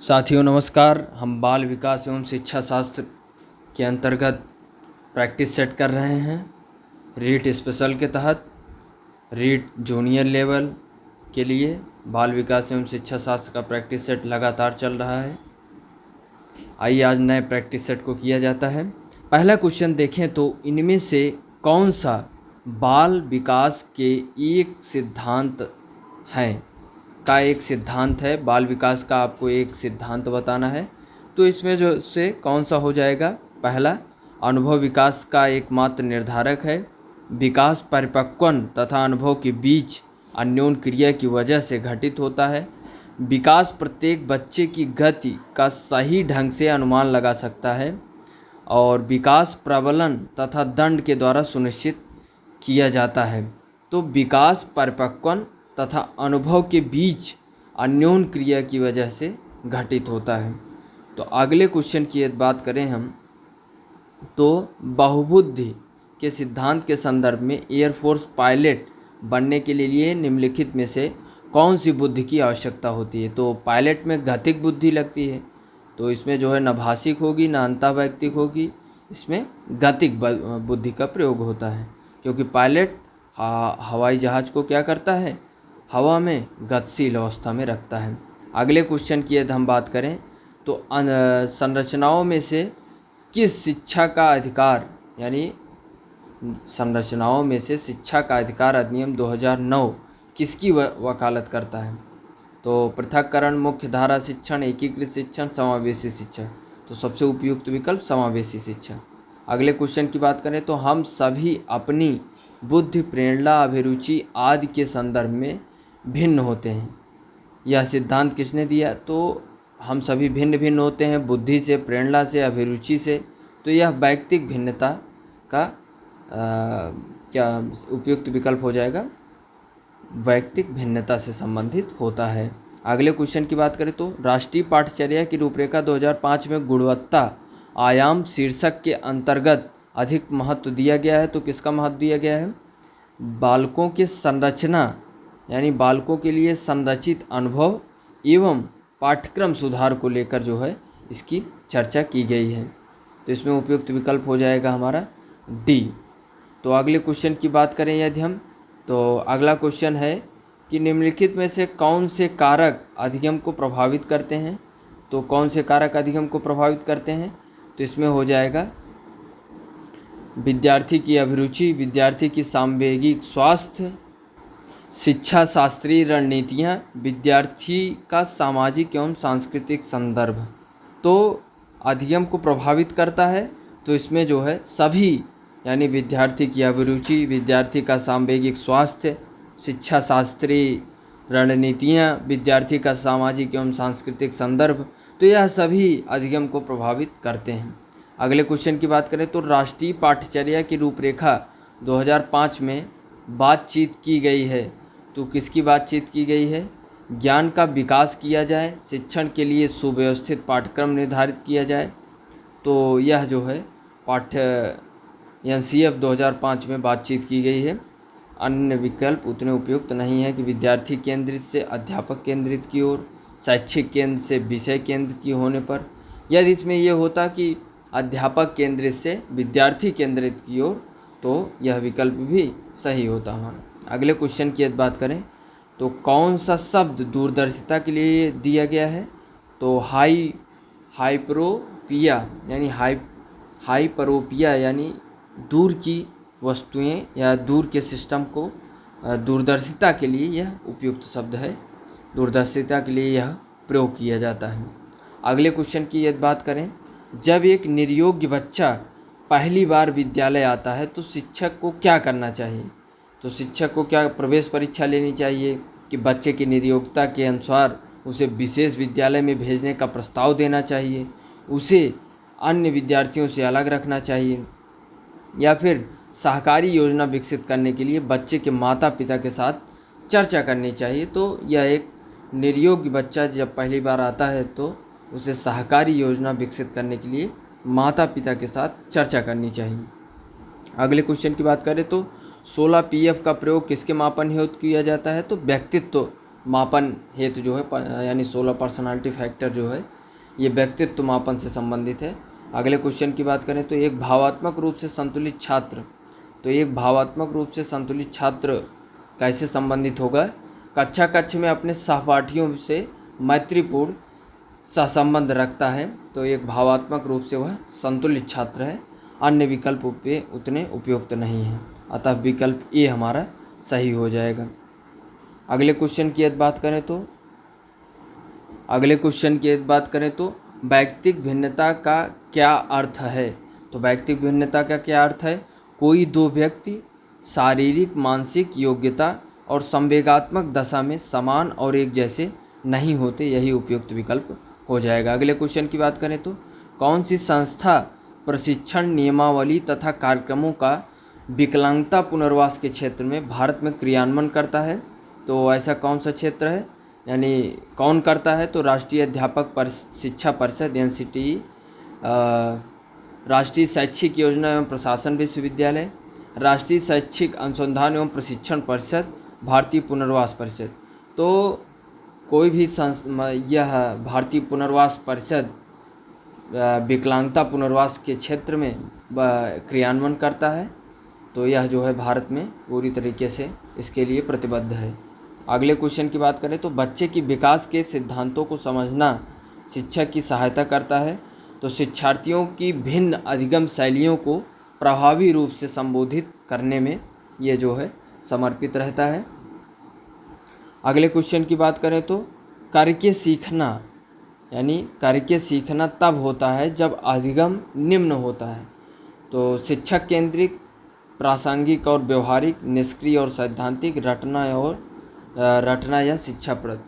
साथियों नमस्कार। हम बाल विकास एवं शिक्षा शास्त्र के अंतर्गत प्रैक्टिस सेट कर रहे हैं रीट स्पेशल के तहत। रीट जूनियर लेवल के लिए बाल विकास एवं शिक्षा शास्त्र का प्रैक्टिस सेट लगातार चल रहा है। आइए आज नए प्रैक्टिस सेट को किया जाता है। पहला क्वेश्चन देखें तो इनमें से कौन सा बाल विकास के एक सिद्धांत है का एक सिद्धांत है। बाल विकास का आपको एक सिद्धांत बताना है। तो इसमें जो से कौन सा हो जाएगा। पहला, अनुभव विकास का एकमात्र निर्धारक है। विकास परिपक्वन तथा अनुभव के बीच अन्योन क्रिया की वजह से घटित होता है। विकास प्रत्येक बच्चे की गति का सही ढंग से अनुमान लगा सकता है और विकास प्रबलन तथा दंड के द्वारा सुनिश्चित किया जाता है। तो विकास परिपक्वन तथा अनुभव के बीच अन्योन क्रिया की वजह से घटित होता है। तो अगले क्वेश्चन की यदि बात करें हम तो बहुबुद्धि के सिद्धांत के संदर्भ में एयरफोर्स पायलट बनने के लिए निम्नलिखित में से कौन सी बुद्धि की आवश्यकता होती है। तो पायलट में गतिक बुद्धि लगती है, तो इसमें जो है न भाषिक होगी न अंतःवैयक्तिक होगी, इसमें गतिक बुद्धि का प्रयोग होता है क्योंकि पायलट हवाई जहाज को क्या करता है, हवा में गतिशील अवस्था में रखता है। अगले क्वेश्चन की यदि हम बात करें तो संरचनाओं में से किस शिक्षा का अधिकार यानी संरचनाओं में से शिक्षा का अधिकार अधिनियम 2009 किसकी वकालत करता है। तो पृथक्करण, मुख्य धारा शिक्षण, एकीकृत शिक्षण, समावेशी शिक्षा। तो सबसे उपयुक्त विकल्प समावेशी शिक्षा। अगले क्वेश्चन की बात करें तो हम सभी अपनी बुद्धि, प्रेरणा, अभिरुचि आदि के संदर्भ में भिन्न होते हैं। यह सिद्धांत किसने दिया। तो हम सभी भिन्न भिन्न होते हैं बुद्धि से, प्रेरणा से, अभिरुचि से। तो यह वैयक्तिक भिन्नता का क्या उपयुक्त विकल्प हो जाएगा, वैयक्तिक भिन्नता से संबंधित होता है। अगले क्वेश्चन की बात करें तो राष्ट्रीय पाठ्यचर्या की रूपरेखा 2005 में गुणवत्ता आयाम शीर्षक के अंतर्गत अधिक महत्व दिया गया है। तो किसका महत्व दिया गया है, बालकों के संरचना यानी बालकों के लिए संरचित अनुभव एवं पाठ्यक्रम सुधार को लेकर जो है इसकी चर्चा की गई है। तो इसमें उपयुक्त विकल्प हो जाएगा हमारा डी। तो अगले क्वेश्चन की बात करें यदि हम तो अगला क्वेश्चन है कि निम्नलिखित में से कौन से कारक अधिगम को प्रभावित करते हैं। तो कौन से कारक अधिगम को प्रभावित करते हैं। तो इसमें हो जाएगा विद्यार्थी की अभिरुचि, विद्यार्थी की सांवेगिक स्वास्थ्य, शिक्षा शास्त्रीय रणनीतियाँ, विद्यार्थी का सामाजिक एवं सांस्कृतिक संदर्भ। तो अधिगम को प्रभावित करता है तो इसमें जो है सभी यानी विद्यार्थी की अभिरुचि, विद्यार्थी का सांवेगिक स्वास्थ्य, शिक्षा शास्त्रीय रणनीतियाँ, विद्यार्थी का सामाजिक एवं सांस्कृतिक संदर्भ, तो यह सभी अधिगम को प्रभावित करते हैं। अगले क्वेश्चन की बात करें तो राष्ट्रीय पाठ्यचर्या की रूपरेखा 2005 में बातचीत की गई है। तो किसकी बातचीत की गई है, ज्ञान का विकास किया जाए, शिक्षण के लिए सुव्यवस्थित पाठ्यक्रम निर्धारित किया जाए। तो यह जो है NCF 2005 में बातचीत की गई है। अन्य विकल्प उतने उपयुक्त नहीं है कि विद्यार्थी केंद्रित से अध्यापक केंद्रित की ओर, शैक्षिक केंद्र से विषय केंद्र की होने पर। यदि इसमें यह होता कि अध्यापक केंद्रित से विद्यार्थी केंद्रित की ओर तो यह विकल्प भी सही होता हमारा। अगले क्वेश्चन की यदि बात करें तो कौन सा शब्द दूरदर्शिता के लिए दिया गया है। तो हाइपरोपिया यानी हाइपरोपिया यानी दूर की वस्तुएं या दूर के सिस्टम को दूरदर्शिता के लिए यह उपयुक्त शब्द है, दूरदर्शिता के लिए यह प्रयोग किया जाता है। अगले क्वेश्चन की यदि बात करें, जब एक निर्योग्य बच्चा पहली बार विद्यालय आता है तो शिक्षक को क्या करना चाहिए। तो शिक्षक को क्या प्रवेश परीक्षा लेनी चाहिए कि बच्चे की निर्योग्यता के अनुसार उसे विशेष विद्यालय में भेजने का प्रस्ताव देना चाहिए, उसे अन्य विद्यार्थियों से अलग रखना चाहिए, या फिर सहकारी योजना विकसित करने के लिए बच्चे के माता पिता के साथ चर्चा करनी चाहिए। तो यह एक निर्योग्य बच्चा जब पहली बार आता है तो उसे सहकारी योजना विकसित करने के लिए माता पिता के साथ चर्चा करनी चाहिए। अगले क्वेश्चन की बात करें तो 16 PF का प्रयोग किसके मापन हेतु किया जाता है। तो व्यक्तित्व मापन हेतु जो है यानी 16 पर्सनालिटी फैक्टर जो है ये व्यक्तित्व मापन से संबंधित है। अगले क्वेश्चन की बात करें तो एक भावात्मक रूप से संतुलित छात्र, तो एक भावात्मक रूप से संतुलित छात्र कैसे संबंधित होगा? कक्षा कक्ष में अपने सहपाठियों से मैत्रीपूर्ण सहसंबंध रखता है, तो एक भावात्मक रूप से वह संतुलित छात्र है। अन्य विकल्प उतने उपयुक्त नहीं हैं, अतः विकल्प ए हमारा सही हो जाएगा। अगले क्वेश्चन की यदि बात करें तो वैयक्तिक भिन्नता का क्या अर्थ है? तो वैयक्तिक भिन्नता का क्या अर्थ है? कोई दो व्यक्ति शारीरिक, मानसिक योग्यता और संवेगात्मक दशा में समान और एक जैसे नहीं होते, यही उपयुक्त विकल्प हो जाएगा। अगले क्वेश्चन की बात करें तो कौन सी संस्था प्रशिक्षण नियमावली तथा कार्यक्रमों का विकलांगता पुनर्वास के क्षेत्र में भारत में क्रियान्वयन करता है? तो ऐसा कौन सा क्षेत्र है, यानी कौन करता है? तो राष्ट्रीय अध्यापक शिक्षा परिषद NCTE, राष्ट्रीय शैक्षिक योजना एवं प्रशासन विश्वविद्यालय, राष्ट्रीय शैक्षिक अनुसंधान एवं प्रशिक्षण परिषद, भारतीय पुनर्वास परिषद। तो कोई भी यह भारतीय पुनर्वास परिषद विकलांगता पुनर्वास के क्षेत्र में क्रियान्वयन करता है, तो यह जो है भारत में पूरी तरीके से इसके लिए प्रतिबद्ध है। अगले क्वेश्चन की बात करें तो बच्चे की विकास के सिद्धांतों को समझना शिक्षक की सहायता करता है, तो शिक्षार्थियों की भिन्न अधिगम शैलियों को प्रभावी रूप से संबोधित करने में ये जो है समर्पित रहता है। अगले क्वेश्चन की बात करें तो करके सीखना, यानी करके सीखना तब होता है जब अधिगम निम्न होता है, तो शिक्षक केंद्रित, प्रासंगिक और व्यवहारिक, निष्क्रिय और सैद्धांतिक, रटना या शिक्षाप्रद।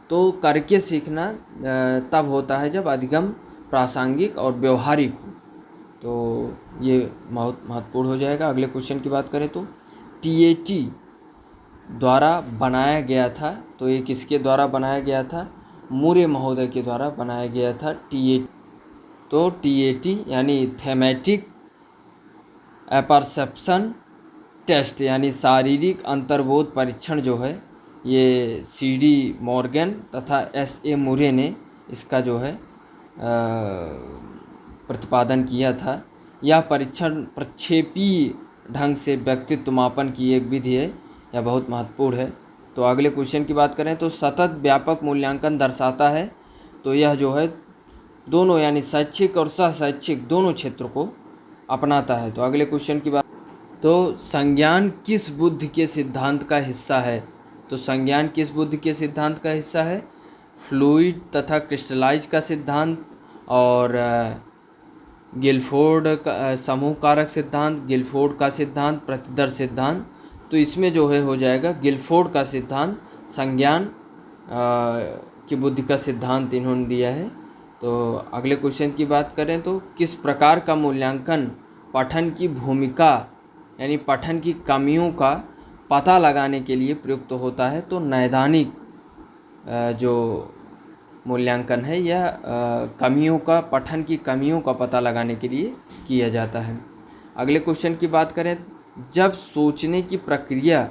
तो करके सीखना तब होता है जब अधिगम प्रासंगिक और व्यवहारिक हो, तो ये बहुत महत्वपूर्ण हो जाएगा। अगले क्वेश्चन की बात करें तो TAT द्वारा बनाया गया था, तो ये किसके द्वारा बनाया गया था? मूरे महोदय के द्वारा बनाया गया था TAT। तो TAT यानी थेमेटिक अपरसेप्शन टेस्ट यानी शारीरिक अंतर्बोध परीक्षण जो है ये CD मॉर्गन तथा SA मूरे ने इसका जो है प्रतिपादन किया था। यह परीक्षण प्रक्षेपीय ढंग से व्यक्तित्व मापन की एक विधि है, यह बहुत महत्वपूर्ण है। तो अगले क्वेश्चन की बात करें तो सतत व्यापक मूल्यांकन दर्शाता है, तो यह जो है दोनों यानी शैक्षिक और सह-शैक्षिक दोनों क्षेत्रों को अपनाता है। तो अगले क्वेश्चन की बात तो संज्ञान किस बुद्धि के सिद्धांत का हिस्सा है? तो संज्ञान किस बुद्धि के सिद्धांत का हिस्सा है? फ्लूइड तथा क्रिस्टलाइज का सिद्धांत और गिलफोर्ड का समूह कारक सिद्धांत, गिलफोर्ड का सिद्धांत, प्रतिदर्श सिद्धांत। तो इसमें जो है हो जाएगा गिलफोर्ड का सिद्धांत, संज्ञान की बुद्धि का सिद्धांत इन्होंने दिया है। तो अगले क्वेश्चन की बात करें तो किस प्रकार का मूल्यांकन पठन की भूमिका यानी पठन की कमियों का पता लगाने के लिए प्रयुक्त होता है? तो नैदानिक जो मूल्यांकन है यह पठन की कमियों का पता लगाने के लिए किया जाता है। अगले क्वेश्चन की बात करें, जब सोचने की प्रक्रिया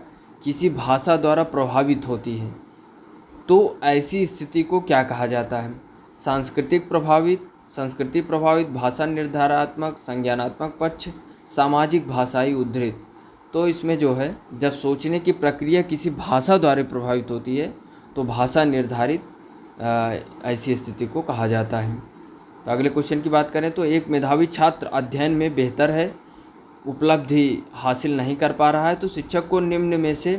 किसी भाषा द्वारा प्रभावित होती है तो ऐसी स्थिति को क्या कहा जाता है? सांस्कृतिक प्रभावित, संस्कृति प्रभावित, भाषा निर्धारणात्मक, संज्ञानात्मक पक्ष, सामाजिक भाषाई उद्धृत। तो इसमें जो है जब सोचने की प्रक्रिया किसी भाषा द्वारा प्रभावित होती है तो भाषा निर्धारित ऐसी स्थिति को कहा जाता है। तो अगले क्वेश्चन की बात करें तो एक मेधावी छात्र अध्ययन में बेहतर है, उपलब्धि हासिल नहीं कर पा रहा है, तो शिक्षक को निम्न में से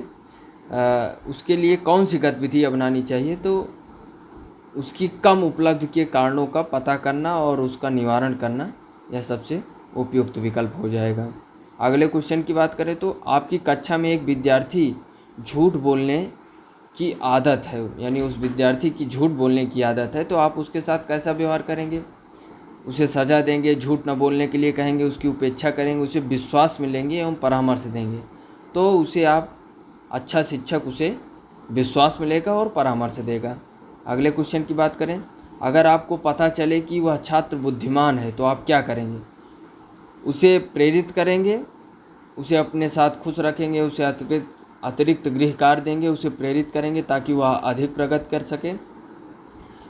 उसके लिए कौन सी गतिविधि अपनानी चाहिए? तो उसकी कम उपलब्धि के कारणों का पता करना और उसका निवारण करना, यह सबसे उपयुक्त विकल्प हो जाएगा। अगले क्वेश्चन की बात करें तो आपकी कक्षा में एक विद्यार्थी झूठ बोलने की आदत है, यानी उस विद्यार्थी की झूठ बोलने की आदत है, तो आप उसके साथ कैसा व्यवहार करेंगे? उसे सज़ा देंगे, झूठ न बोलने के लिए कहेंगे, उसकी उपेक्षा करेंगे, उसे विश्वास में लेंगे एवं परामर्श देंगे? तो उसे आप अच्छा शिक्षक उसे विश्वास में लेगा और परामर्श देगा। अगले क्वेश्चन की बात करें, अगर आपको पता चले कि वह छात्र बुद्धिमान है तो आप क्या करेंगे? उसे प्रेरित करेंगे, उसे अपने साथ खुश रखेंगे, उसे अतिरिक्त गृह कार्य देंगे, उसे प्रेरित करेंगे ताकि वह अधिक प्रगति कर सके।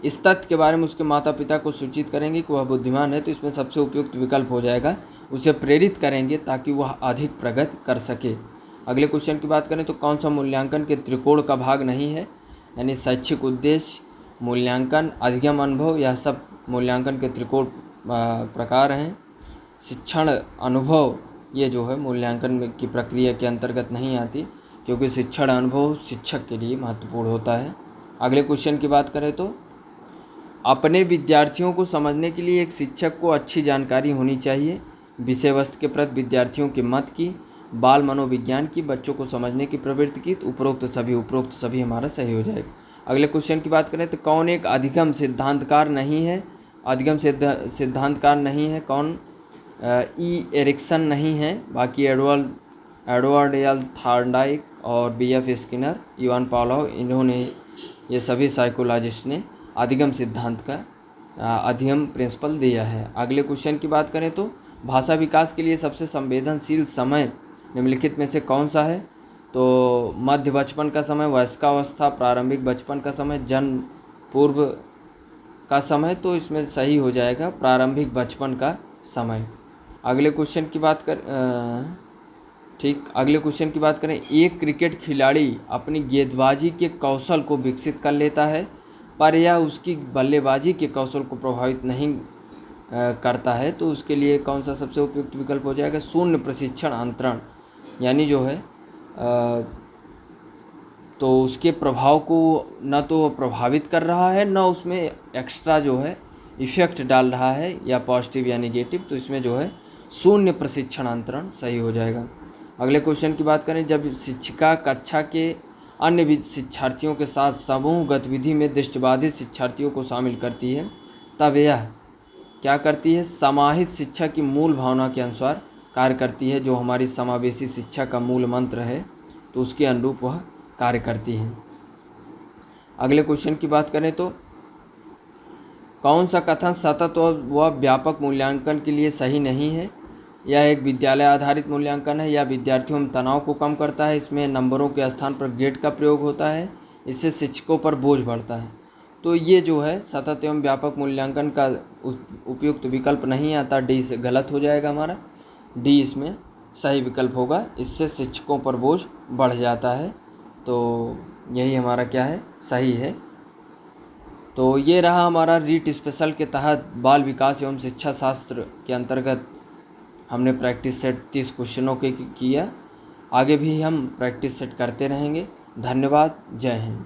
इस तथ्य के बारे में उसके माता पिता को सूचित करेंगे कि वह बुद्धिमान है, तो इसमें सबसे उपयुक्त विकल्प हो जाएगा उसे प्रेरित करेंगे ताकि वह अधिक प्रगति कर सके। अगले क्वेश्चन की बात करें तो कौन सा मूल्यांकन के त्रिकोण का भाग नहीं है, यानी शैक्षिक उद्देश्य, मूल्यांकन, अधिगम अनुभव, यह सब मूल्यांकन के त्रिकोण प्रकार हैं। शिक्षण अनुभव ये जो है मूल्यांकन की प्रक्रिया के अंतर्गत नहीं आती, क्योंकि शिक्षण अनुभव शिक्षक के लिए महत्वपूर्ण होता है। अगले क्वेश्चन की बात करें तो अपने विद्यार्थियों को समझने के लिए एक शिक्षक को अच्छी जानकारी होनी चाहिए। विषय वस्तु के प्रति विद्यार्थियों के मत की, बाल मनोविज्ञान की, बच्चों को समझने की प्रवृत्ति की, तो उपरोक्त सभी हमारा सही हो जाएगा। अगले क्वेश्चन की बात करें तो कौन एक अधिगम सिद्धांतकार नहीं है, अधिगम सिद्धांतकार नहीं है कौन, ई एरिक्सन नहीं है, बाकी एडवर्ड एल थॉर्नडाइक और B F Skinner, Ivan Pavlov, इन्होंने ये सभी साइकोलॉजिस्ट ने अधिगम सिद्धांत का अधिगम प्रिंसिपल दिया है। अगले क्वेश्चन की बात करें तो भाषा विकास के लिए सबसे संवेदनशील समय निम्नलिखित में से कौन सा है, तो मध्य बचपन का समय, वयस्कावस्था, प्रारंभिक बचपन का समय, जन्म पूर्व का समय, तो इसमें सही हो जाएगा प्रारंभिक बचपन का समय। अगले क्वेश्चन की बात अगले क्वेश्चन की बात करें, एक क्रिकेट खिलाड़ी अपनी गेंदबाजी के कौशल को विकसित कर लेता है पर यह उसकी बल्लेबाजी के कौशल को प्रभावित नहीं करता है, तो उसके लिए कौन सा सबसे उपयुक्त विकल्प हो जाएगा, शून्य प्रशिक्षण अंतरण, यानी जो है तो उसके प्रभाव को न तो प्रभावित कर रहा है न उसमें एक्स्ट्रा जो है इफेक्ट डाल रहा है, या पॉजिटिव या नेगेटिव, तो इसमें जो है शून्य प्रशिक्षण अंतरण सही हो जाएगा। अगले क्वेश्चन की बात करें, जब शिक्षिका कक्षा के अन्य शिक्षार्थियों के साथ समूह गतिविधि में दृष्टिबाधित शिक्षार्थियों को शामिल करती है तब यह क्या करती है, समाहित शिक्षा की मूल भावना के अनुसार कार्य करती है, जो हमारी समावेशी शिक्षा का मूल मंत्र है, तो उसके अनुरूप वह कार्य करती है। अगले क्वेश्चन की बात करें तो कौन सा कथन सतत व व्यापक मूल्यांकन के लिए सही नहीं है, यह एक विद्यालय आधारित मूल्यांकन है, या विद्यार्थियों में तनाव को कम करता है, इसमें नंबरों के स्थान पर ग्रेड का प्रयोग होता है, इससे शिक्षकों पर बोझ बढ़ता है, तो ये जो है सतत एवं व्यापक मूल्यांकन का उपयुक्त विकल्प नहीं आता, डी से गलत हो जाएगा हमारा, डी इसमें सही विकल्प होगा, इससे शिक्षकों पर बोझ बढ़ जाता है, तो यही हमारा क्या है, सही है। तो ये रहा हमारा रीट स्पेशल के तहत बाल विकास एवं शिक्षा शास्त्र के अंतर्गत हमने प्रैक्टिस सेट 30 क्वेश्चनों के किया। आगे भी हम प्रैक्टिस सेट करते रहेंगे। धन्यवाद। जय हिंद।